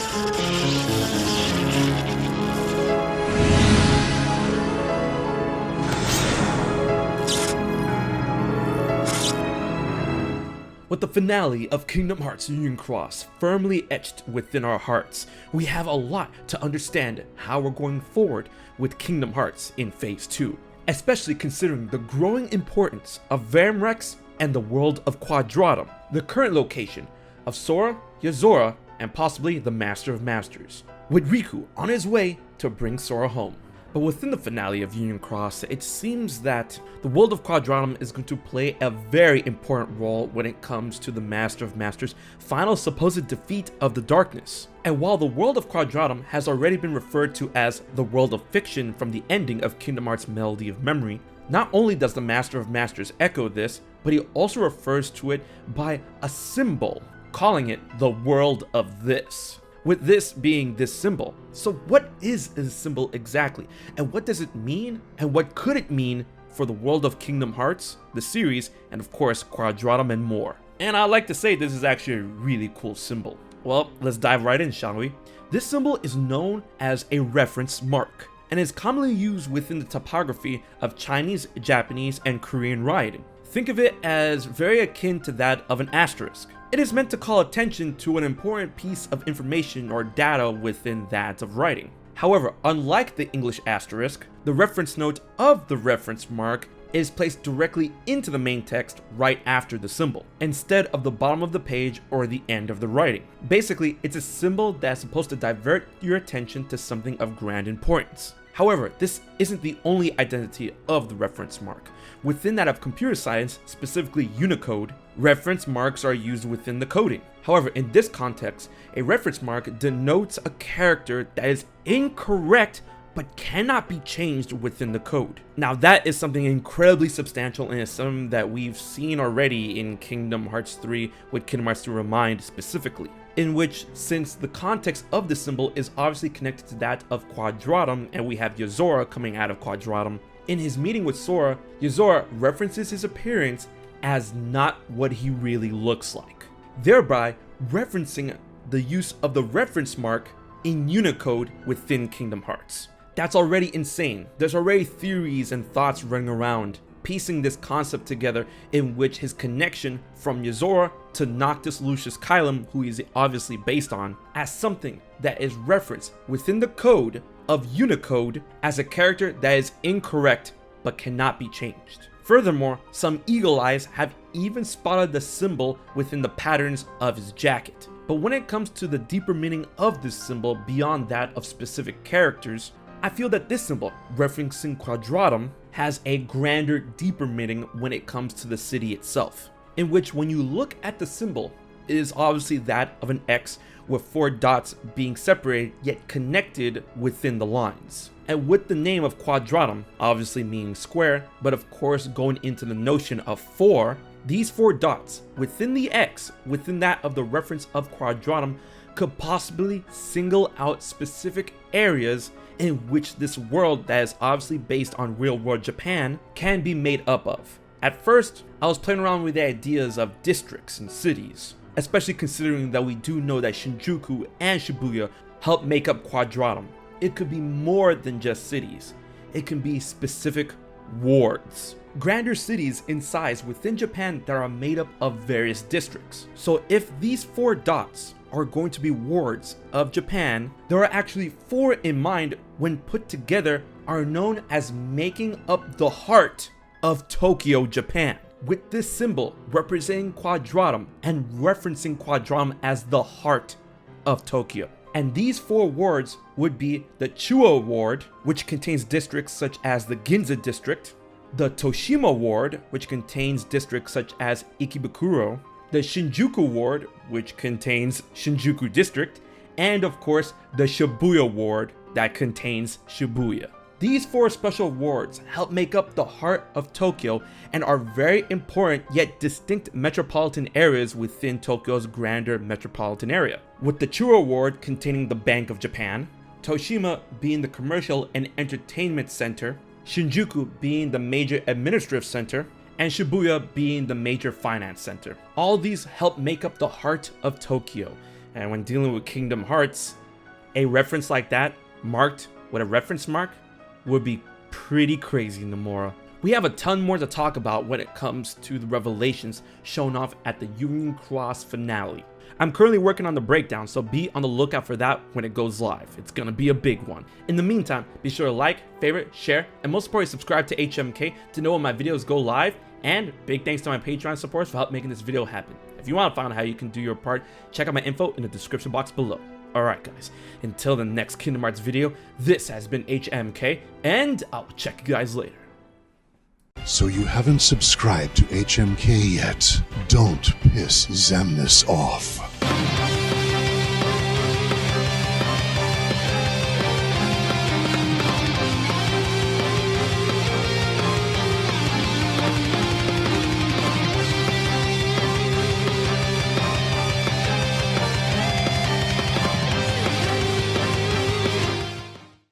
With the finale of Kingdom Hearts Union Cross firmly etched within our hearts, we have a lot to understand how we're going forward with Kingdom Hearts in Phase 2, especially considering the growing importance of Vamrex and the world of Quadratum, the current location of Sora, Yozora, and possibly the Master of Masters, with Raikou on his way to bring Sora home. But within the finale of Union Cross, it seems that the world of Quadratum is going to play a very important role when it comes to the Master of Masters' final supposed defeat of the darkness. And while the world of Quadratum has already been referred to as the world of fiction from the ending of Kingdom Hearts Melody of Memory, not only does the Master of Masters echo this, but he also refers to it by a symbol, calling it the world of this, with this being this symbol. So what is this symbol exactly, and what does it mean, and what could it mean for the world of Kingdom Hearts, the series, and of course Quadratum and more? And I like to say this is actually a really cool symbol. Well, let's dive right in, shall we? This symbol is known as a reference mark, and is commonly used within the topography of Chinese, Japanese, and Korean writing. Think of it as very akin to that of an asterisk. It is meant to call attention to an important piece of information or data within that of writing. However, unlike the English asterisk, the reference note of the reference mark is placed directly into the main text right after the symbol, instead of the bottom of the page or the end of the writing. Basically, it's a symbol that's supposed to divert your attention to something of grand importance. However, this isn't the only identity of the reference mark. Within that of computer science, specifically Unicode, reference marks are used within the coding. However, in this context, a reference mark denotes a character that is incorrect but cannot be changed within the code. Now that is something incredibly substantial, and is something that we've seen already in Kingdom Hearts 3 with Kingdom Hearts 3 Remind specifically, in which, since the context of the symbol is obviously connected to that of Quadratum, and we have Yozora coming out of Quadratum, in his meeting with Sora, Yozora references his appearance as not what he really looks like, thereby referencing the use of the reference mark in Unicode within Kingdom Hearts. That's already insane. There's already theories and thoughts running around, piecing this concept together, in which his connection from Yozora to Noctis Lucius Kylum, who he's obviously based on, as something that is referenced within the code of Unicode as a character that is incorrect but cannot be changed. Furthermore, some eagle eyes have even spotted the symbol within the patterns of his jacket. But when it comes to the deeper meaning of this symbol beyond that of specific characters, I feel that this symbol, referencing Quadratum, has a grander, deeper meaning when it comes to the city itself, in which when you look at the symbol, it is obviously that of an X with 4 dots being separated yet connected within the lines. And with the name of Quadratum obviously meaning square, but of course going into the notion of 4, these 4 dots within the X, within that of the reference of Quadratum, could possibly single out specific areas in which this world that is obviously based on real world Japan can be made up of. At first, I was playing around with the ideas of districts and cities, especially considering that we do know that Shinjuku and Shibuya help make up Quadratum. It could be more than just cities. It can be specific wards, grander cities in size within Japan that are made up of various districts. So if these 4 dots are going to be wards of Japan, there are actually 4 in mind when put together are known as making up the heart of Tokyo, Japan, with this symbol representing Quadratum and referencing Quadratum as the heart of Tokyo. And these 4 wards would be the Chuo ward, which contains districts such as the Ginza district, the Toshima ward, which contains districts such as Ikebukuro, the Shinjuku ward, which contains Shinjuku district, and of course the Shibuya ward that contains Shibuya. These 4 special wards help make up the heart of Tokyo and are very important yet distinct metropolitan areas within Tokyo's grander metropolitan area, with the Chuo ward containing the Bank of Japan, Toshima being the commercial and entertainment center, Shinjuku being the major administrative center, and Shibuya being the major finance center. All these help make up the heart of Tokyo, And when dealing with Kingdom Hearts, a reference like that, marked with a reference mark, would be pretty crazy, Nomura. We have a ton more to talk about when it comes to the revelations shown off at the Union Cross finale. I'm currently working on the breakdown, so be on the lookout for that when it goes live. It's gonna be a big one. In the meantime, be sure to like, favorite, share, and most importantly subscribe to HMK to know when my videos go live, and big thanks to my Patreon supporters for helping making this video happen. If you want to find out how you can do your part, check out my info in the description box below. Alright guys, until the next Kingdom Hearts video, this has been HMK, and I'll check you guys later. So you haven't subscribed to HMK yet? Don't piss Xemnas off.